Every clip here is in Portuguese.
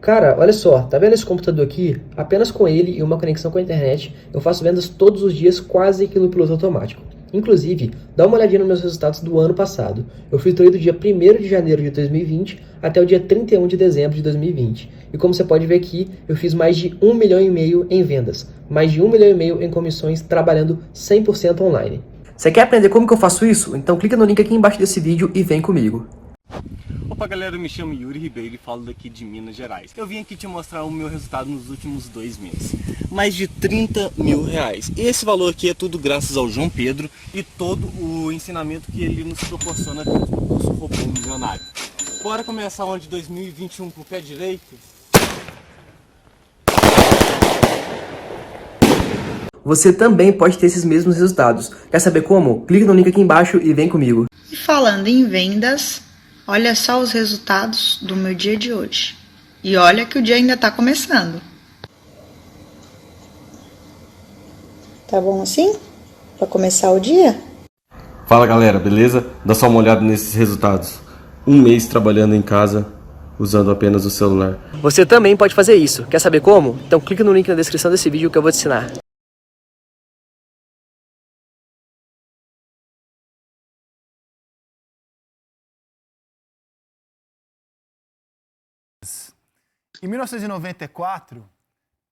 Cara, olha só, tá vendo esse computador aqui? Apenas com ele e uma conexão com a internet, eu faço vendas todos os dias quase que no piloto automático. Inclusive, dá uma olhadinha nos meus resultados do ano passado. Eu filtrei do dia 1º de janeiro de 2020 até o dia 31 de dezembro de 2020. E como você pode ver aqui, eu fiz mais de 1,5 milhão em vendas, mais de 1,5 milhão em comissões trabalhando 100% online. Você quer aprender como que eu faço isso? Então clica no link aqui embaixo desse vídeo e vem comigo. Opa galera, eu me chamo Yuri Ribeiro e falo daqui de Minas Gerais. Eu vim aqui te mostrar o meu resultado nos últimos 2 meses. Mais de 30 mil reais. E esse valor aqui é tudo graças ao João Pedro e todo o ensinamento que ele nos proporciona dentro do curso Robô Milionário. Bora começar o ano de 2021 com o pé direito? Você também pode ter esses mesmos resultados. Quer saber como? Clique no link aqui embaixo e vem comigo. E falando em vendas, olha só os resultados do meu dia de hoje. E olha que o dia ainda está começando. Tá bom assim? Para começar o dia? Fala galera, beleza? Dá só uma olhada nesses resultados. 1 mês trabalhando em casa, usando apenas o celular. Você também pode fazer isso. Quer saber como? Então clique no link na descrição desse vídeo que eu vou te ensinar. Em 1994,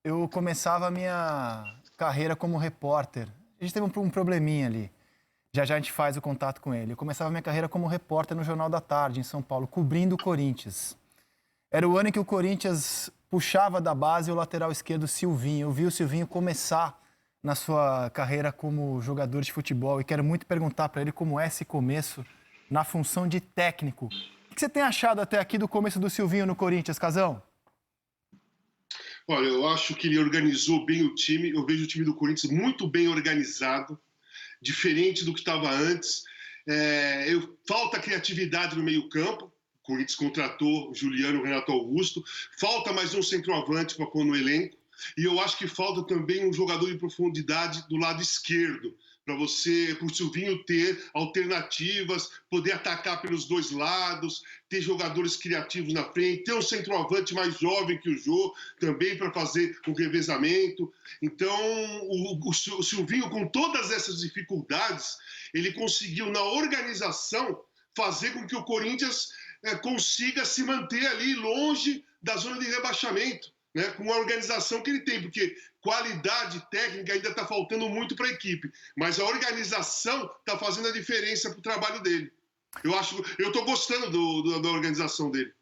eu começava a minha carreira como repórter. A gente teve um probleminha ali. Já já a gente faz o contato com ele. Eu começava a minha carreira como repórter no Jornal da Tarde, em São Paulo, cobrindo o Corinthians. Era o ano em que o Corinthians puxava da base o lateral esquerdo Silvinho. Eu vi o Silvinho começar na sua carreira como jogador de futebol e quero muito perguntar para ele como é esse começo na função de técnico. O que você tem achado até aqui do começo do Silvinho no Corinthians, Casão? Olha, eu acho que ele organizou bem o time. Eu vejo o time do Corinthians muito bem organizado, diferente do que estava antes. Falta criatividade no meio-campo. O Corinthians contratou o Juliano e o Renato Augusto. Falta mais um centroavante para pôr no elenco. E eu acho que falta também um jogador de profundidade do lado esquerdo, para o Silvinho ter alternativas, poder atacar pelos dois lados, ter jogadores criativos na frente, ter um centroavante mais jovem que o Jô também para fazer um revezamento. Então, o Silvinho, com todas essas dificuldades, ele conseguiu, na organização, fazer com que o Corinthians consiga se manter ali longe da zona de rebaixamento, né, com a organização que ele tem, porque qualidade técnica ainda está faltando muito para a equipe, mas a organização está fazendo a diferença para o trabalho dele. Eu estou gostando da organização dele.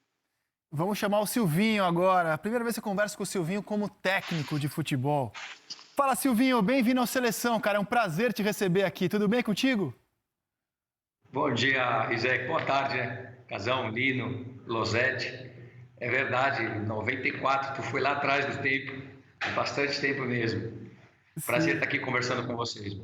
Vamos chamar o Silvinho agora. A primeira vez que eu converso com o Silvinho como técnico de futebol. Fala, Silvinho, bem-vindo ao Seleção, cara. É um prazer te receber aqui. Tudo bem contigo? Bom dia, Rizek. Boa tarde, né? Casão, Lino, Losete. É verdade, em 94, tu foi lá atrás do tempo, bastante tempo mesmo. Prazer estar aqui conversando com vocês.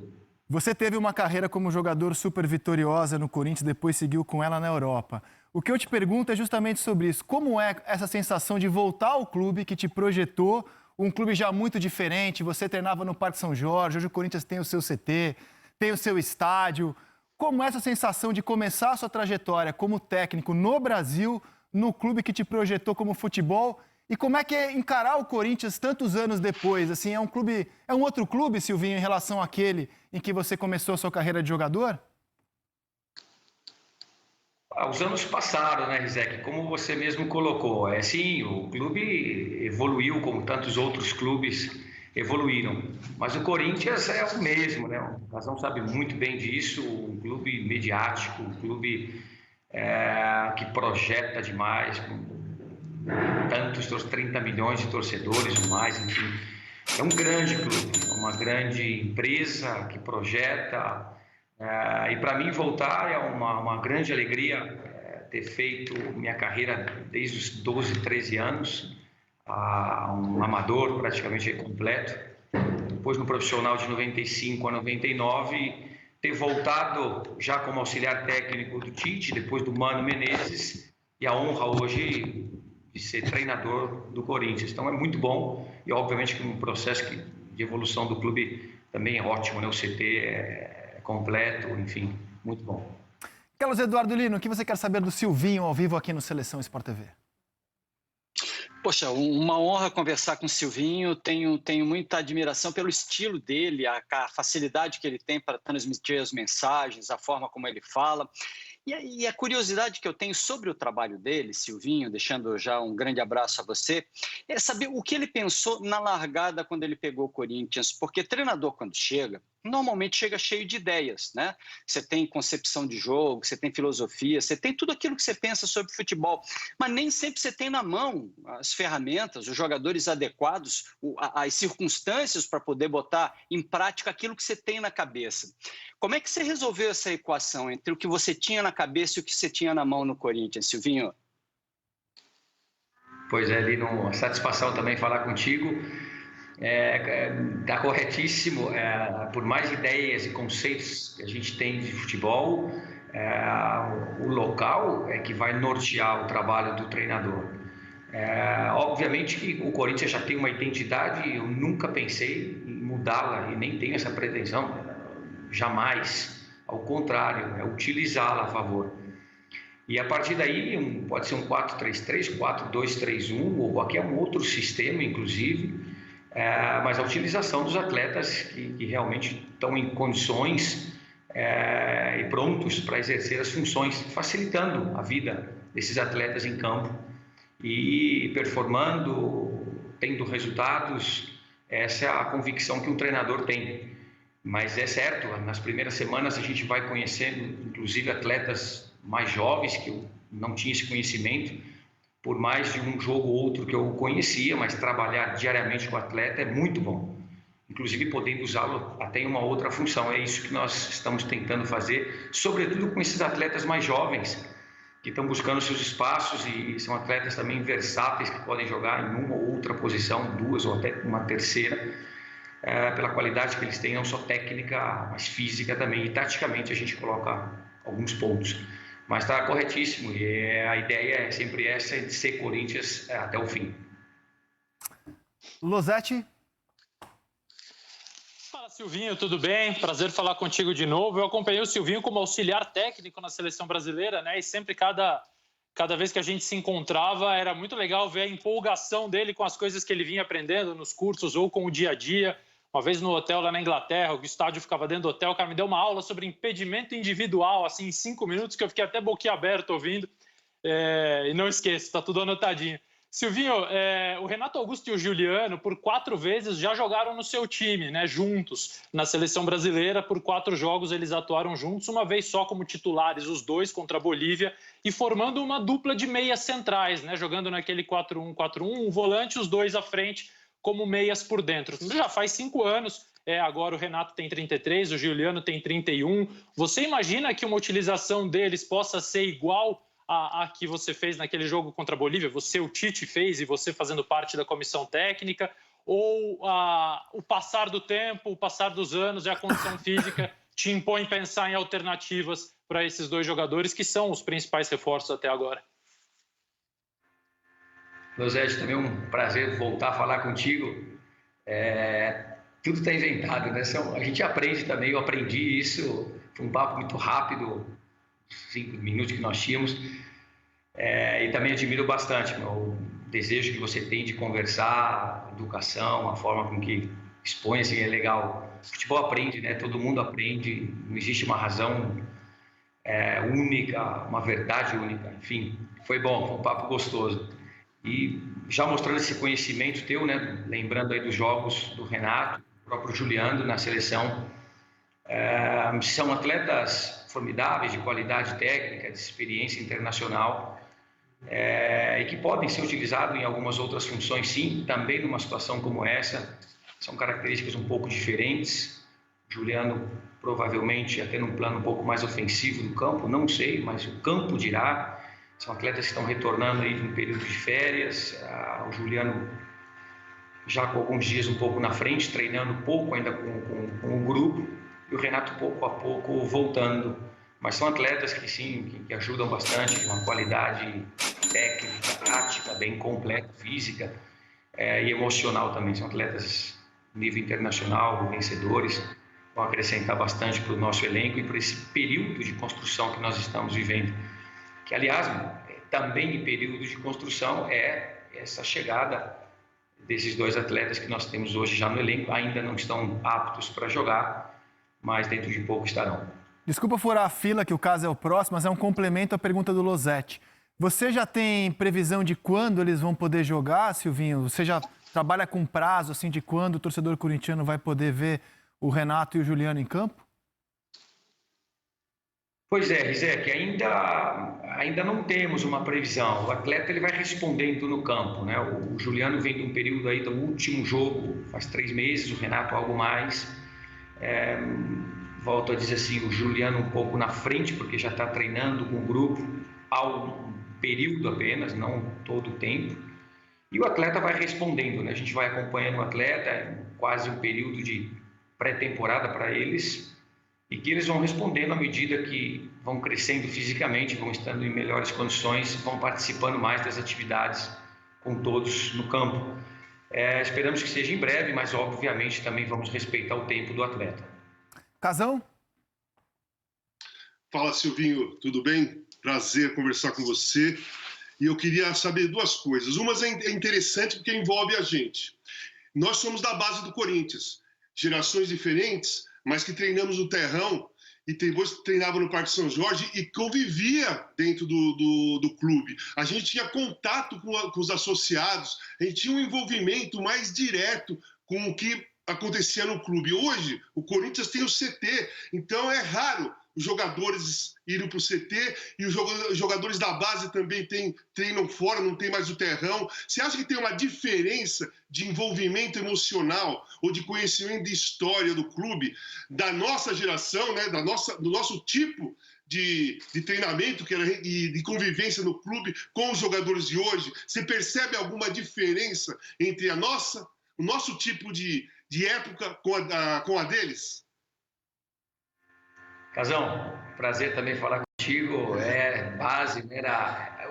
Você teve uma carreira como jogador super vitoriosa no Corinthians, depois seguiu com ela na Europa. O que eu te pergunto é justamente sobre isso. Como é essa sensação de voltar ao clube que te projetou, um clube já muito diferente, você treinava no Parque São Jorge, hoje o Corinthians tem o seu CT, tem o seu estádio. Como é essa sensação de começar a sua trajetória como técnico no Brasil, no clube que te projetou como futebol, e como é que é encarar o Corinthians tantos anos depois? Assim, é um outro clube, Silvinho, em relação àquele em que você começou a sua carreira de jogador? Os anos passaram, né, Rizek? Como você mesmo colocou, sim, o clube evoluiu como tantos outros clubes evoluíram, mas o Corinthians é o mesmo, né? O Casão sabe muito bem disso, um clube mediático, um clube que projeta demais, tantos 30 milhões de torcedores ou mais, enfim. É um grande clube, uma grande empresa que projeta. E para mim voltar é uma grande alegria ter feito minha carreira desde os 12, 13 anos, um amador praticamente completo. Depois no profissional de 95 a 99, ter voltado já como auxiliar técnico do Tite, depois do Mano Menezes, e a honra hoje de ser treinador do Corinthians. Então é muito bom e obviamente que um processo de evolução do clube também é ótimo, né? O CT é completo, enfim, muito bom. Carlos Eduardo Lino, o que você quer saber do Silvinho ao vivo aqui no Seleção Sport TV? Poxa, uma honra conversar com o Silvinho. Tenho muita admiração pelo estilo dele, a facilidade que ele tem para transmitir as mensagens, a forma como ele fala. E a curiosidade que eu tenho sobre o trabalho dele, Silvinho, deixando já um grande abraço a você, é saber o que ele pensou na largada quando ele pegou o Corinthians, porque treinador, quando chega, normalmente chega cheio de ideias, né? Você tem concepção de jogo, você tem filosofia, você tem tudo aquilo que você pensa sobre futebol, mas nem sempre você tem na mão as ferramentas, os jogadores adequados, as circunstâncias para poder botar em prática aquilo que você tem na cabeça. Como é que você resolveu essa equação entre o que você tinha na cabeça e o que você tinha na mão no Corinthians, Silvinho? Pois é, Lino, satisfação também falar contigo. Tá corretíssimo. Por mais ideias e conceitos que a gente tem de futebol, o local é que vai nortear o trabalho do treinador. Obviamente que o Corinthians já tem uma identidade, eu nunca pensei em mudá-la e nem tenho essa pretensão, jamais. Ao contrário, é utilizá-la a favor. E a partir daí pode ser um 4-3-3, 4-2-3-1 ou qualquer outro sistema, inclusive, mas a utilização dos atletas que realmente estão em condições e prontos para exercer as funções, facilitando a vida desses atletas em campo e performando, tendo resultados. Essa é a convicção que um treinador tem. Mas é certo, nas primeiras semanas a gente vai conhecendo, inclusive, atletas mais jovens, que eu não tinha esse conhecimento, por mais de um jogo ou outro que eu conhecia, mas trabalhar diariamente com o atleta é muito bom. Inclusive, podendo usá-lo até em uma outra função. É isso que nós estamos tentando fazer, sobretudo com esses atletas mais jovens, que estão buscando seus espaços e são atletas também versáteis, que podem jogar em uma ou outra posição, duas ou até uma terceira, pela qualidade que eles têm, não só técnica, mas física também. E taticamente a gente coloca alguns pontos. Mas está corretíssimo, e a ideia é sempre essa, de ser Corinthians até o fim. Losetti. Fala, Silvinho, tudo bem? Prazer falar contigo de novo. Eu acompanhei o Silvinho como auxiliar técnico na seleção brasileira, né? E sempre cada vez que a gente se encontrava, era muito legal ver a empolgação dele com as coisas que ele vinha aprendendo nos cursos ou com o dia a dia. Uma vez no hotel lá na Inglaterra, o estádio ficava dentro do hotel, o cara me deu uma aula sobre impedimento individual, assim, em 5 minutos, que eu fiquei até boquiaberto ouvindo. E não esqueça, está tudo anotadinho. Silvinho, o Renato Augusto e o Juliano, por 4 vezes, já jogaram no seu time, né, juntos. Na seleção brasileira, por 4 jogos, eles atuaram juntos, uma vez só como titulares, os dois contra a Bolívia, e formando uma dupla de meias centrais, né, jogando naquele 4-1-4-1, um volante, os dois à frente, como meias por dentro. Já faz 5 anos, agora o Renato tem 33, o Juliano tem 31. Você imagina que uma utilização deles possa ser igual a que você fez naquele jogo contra a Bolívia? Você, o Tite, fez e você fazendo parte da comissão técnica? Ou o passar do tempo, o passar dos anos e a condição física te impõe pensar em alternativas para esses dois jogadores que são os principais reforços até agora? Losetti, também é um prazer voltar a falar contigo. Tudo está inventado, né? A gente aprende também, eu aprendi isso, foi um papo muito rápido, 5 minutos que nós tínhamos, e também admiro bastante o desejo que você tem de conversar, a educação, a forma com que expõe, assim, é legal. O futebol aprende, né? Todo mundo aprende, não existe uma razão única, uma verdade única, enfim, foi bom, foi um papo gostoso. E já mostrando esse conhecimento teu, né? Lembrando aí dos jogos do Renato, do próprio Juliano na seleção, são atletas formidáveis, de qualidade técnica, de experiência internacional, e que podem ser utilizados em algumas outras funções, sim, também numa situação como essa. São características um pouco diferentes. Juliano provavelmente até num plano um pouco mais ofensivo do campo, não sei, mas o campo dirá. São atletas que estão retornando aí de um período de férias. O Juliano já com alguns dias um pouco na frente, treinando pouco ainda com o grupo, e o Renato pouco a pouco voltando. Mas são atletas que sim, que ajudam bastante, de uma qualidade técnica, tática bem completa, física e emocional também. São atletas nível internacional, vencedores, vão acrescentar bastante para o nosso elenco e para esse período de construção que nós estamos vivendo. Que, aliás, também em período de construção é essa chegada desses 2 atletas que nós temos hoje já no elenco. Ainda não estão aptos para jogar, mas dentro de pouco estarão. Desculpa furar a fila, que o caso é o próximo, mas é um complemento à pergunta do Losetti. Você já tem previsão de quando eles vão poder jogar, Silvinho? Você já trabalha com prazo assim, de quando o torcedor corintiano vai poder ver o Renato e o Juliano em campo? Pois é, Rizek, ainda não temos uma previsão. O atleta ele vai respondendo no campo, né? O Juliano vem de um período aí do último jogo, faz 3 meses, o Renato algo mais. Volto a dizer assim, o Juliano um pouco na frente, porque já está treinando com o grupo há um período apenas, não todo o tempo. E o atleta vai respondendo, né? A gente vai acompanhando o atleta, quase um período de pré-temporada para eles, e que eles vão respondendo à medida que vão crescendo fisicamente, vão estando em melhores condições, vão participando mais das atividades com todos no campo. Esperamos que seja em breve, mas obviamente também vamos respeitar o tempo do atleta. Casão? Fala, Silvinho, tudo bem? Prazer conversar com você. E eu queria saber 2 coisas. Uma é interessante porque envolve a gente. Nós somos da base do Corinthians, gerações diferentes, mas que treinamos no terrão e depois treinava no Parque São Jorge e convivia dentro do clube. A gente tinha contato com os associados, a gente tinha um envolvimento mais direto com o que acontecia no clube. Hoje, o Corinthians tem o CT, então é raro os jogadores irem para o CT e os jogadores da base também treinam fora, não tem mais o terrão. Você acha que tem uma diferença de envolvimento emocional ou de conhecimento de história do clube, da nossa geração, né, do nosso tipo de treinamento e de convivência no clube com os jogadores de hoje? Você percebe alguma diferença entre o nosso tipo de época com a deles? Casão, prazer também falar contigo. Base,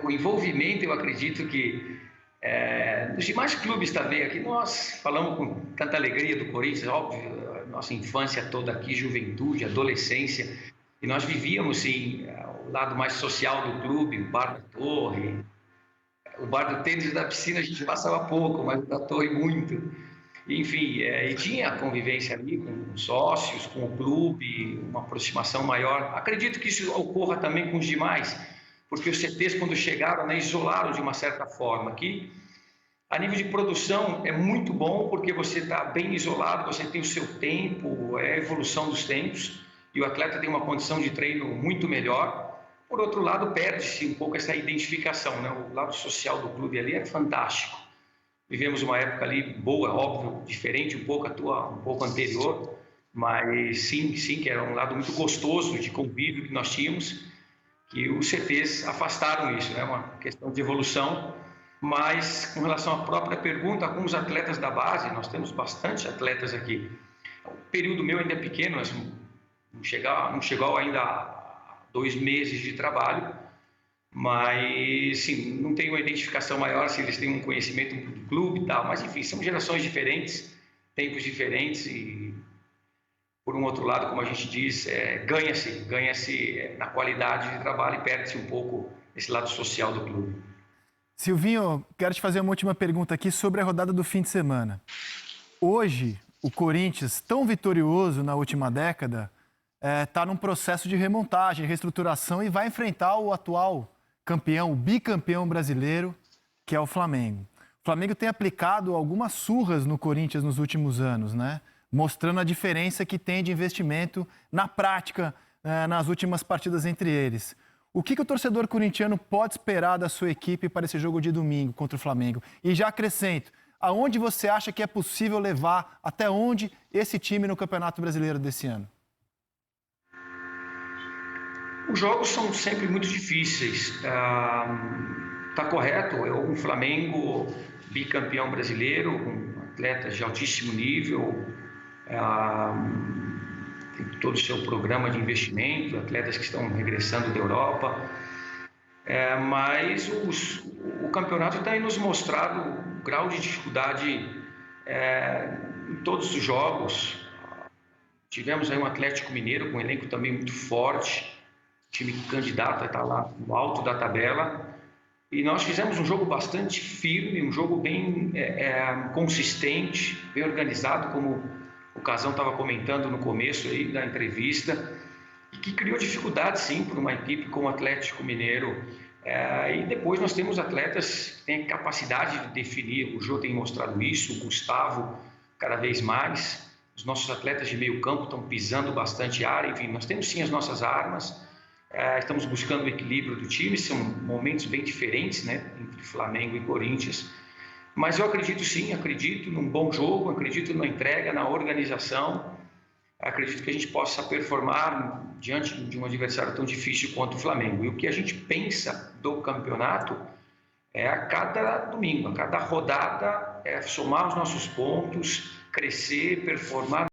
o envolvimento, eu acredito que nos demais clubes também, aqui nós falamos com tanta alegria do Corinthians, óbvio, nossa infância toda aqui, juventude, adolescência, e nós vivíamos, sim, o lado mais social do clube, o bar da Torre, o bar do tênis e da piscina a gente passava pouco, mas o da Torre muito. Enfim, e tinha convivência ali com sócios, com o clube, uma aproximação maior. Acredito que isso ocorra também com os demais, porque os CTs, quando chegaram, né, isolaram de uma certa forma. Aqui, a nível de produção, é muito bom, porque você está bem isolado, você tem o seu tempo, é a evolução dos tempos, e o atleta tem uma condição de treino muito melhor. Por outro lado, perde-se um pouco essa identificação, né? O lado social do clube ali é fantástico. Vivemos uma época ali boa, óbvio, diferente um pouco a tua, um pouco anterior, mas sim, que era um lado muito gostoso de convívio que nós tínhamos, que os CTs afastaram isso, né? Uma questão de evolução. Mas com relação à própria pergunta, com os atletas da base, nós temos bastante atletas aqui. O período meu ainda é pequeno, mas não chegou ainda a 2 meses de trabalho, mas sim, não tem uma identificação maior se eles têm um conhecimento do clube e tal, mas enfim, são gerações diferentes, tempos diferentes e, por um outro lado, como a gente diz, ganha-se na qualidade de trabalho e perde-se um pouco esse lado social do clube. Silvinho, quero te fazer uma última pergunta aqui sobre a rodada do fim de semana. Hoje, o Corinthians, tão vitorioso na última década, está num processo de remontagem, reestruturação e vai enfrentar o atual campeão, o bicampeão brasileiro, que é o Flamengo. O Flamengo tem aplicado algumas surras no Corinthians nos últimos anos, né? Mostrando a diferença que tem de investimento na prática, nas últimas partidas entre eles. O que o torcedor corintiano pode esperar da sua equipe para esse jogo de domingo contra o Flamengo? E já acrescento, aonde você acha que é possível levar, até onde, esse time no Campeonato Brasileiro desse ano? Os jogos são sempre muito difíceis. Está correto, é um Flamengo bicampeão brasileiro, com atletas de altíssimo nível, tem todo o seu programa de investimento, atletas que estão regressando da Europa, mas o campeonato tem nos mostrado um grau de dificuldade em todos os jogos. Tivemos aí um Atlético Mineiro com um elenco também muito forte, time candidato a estar lá no alto da tabela, E nós fizemos um jogo bastante firme, um jogo bem consistente, bem organizado, como o Casão estava comentando no começo aí da entrevista, e que criou dificuldade, sim, para uma equipe como o Atlético Mineiro. E depois nós temos atletas que têm capacidade de definir, o Jô tem mostrado isso, o Gustavo cada vez mais, os nossos atletas de meio campo estão pisando bastante área, enfim, nós temos sim as nossas armas, estamos buscando o equilíbrio do time, são momentos bem diferentes, né, entre Flamengo e Corinthians, mas eu acredito sim, acredito num bom jogo, acredito na entrega, na organização, acredito que a gente possa performar diante de um adversário tão difícil quanto o Flamengo. E o que a gente pensa do campeonato é a cada domingo, a cada rodada, somar os nossos pontos, crescer, performar.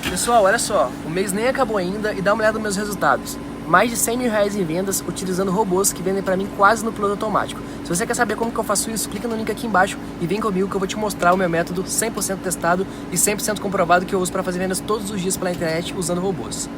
Pessoal, olha só, o mês nem acabou ainda e dá uma olhada nos meus resultados. Mais de 100 mil reais em vendas utilizando robôs que vendem pra mim quase no piloto automático. Se você quer saber como que eu faço isso, clica no link aqui embaixo e vem comigo que eu vou te mostrar o meu método 100% testado e 100% comprovado que eu uso para fazer vendas todos os dias pela internet usando robôs.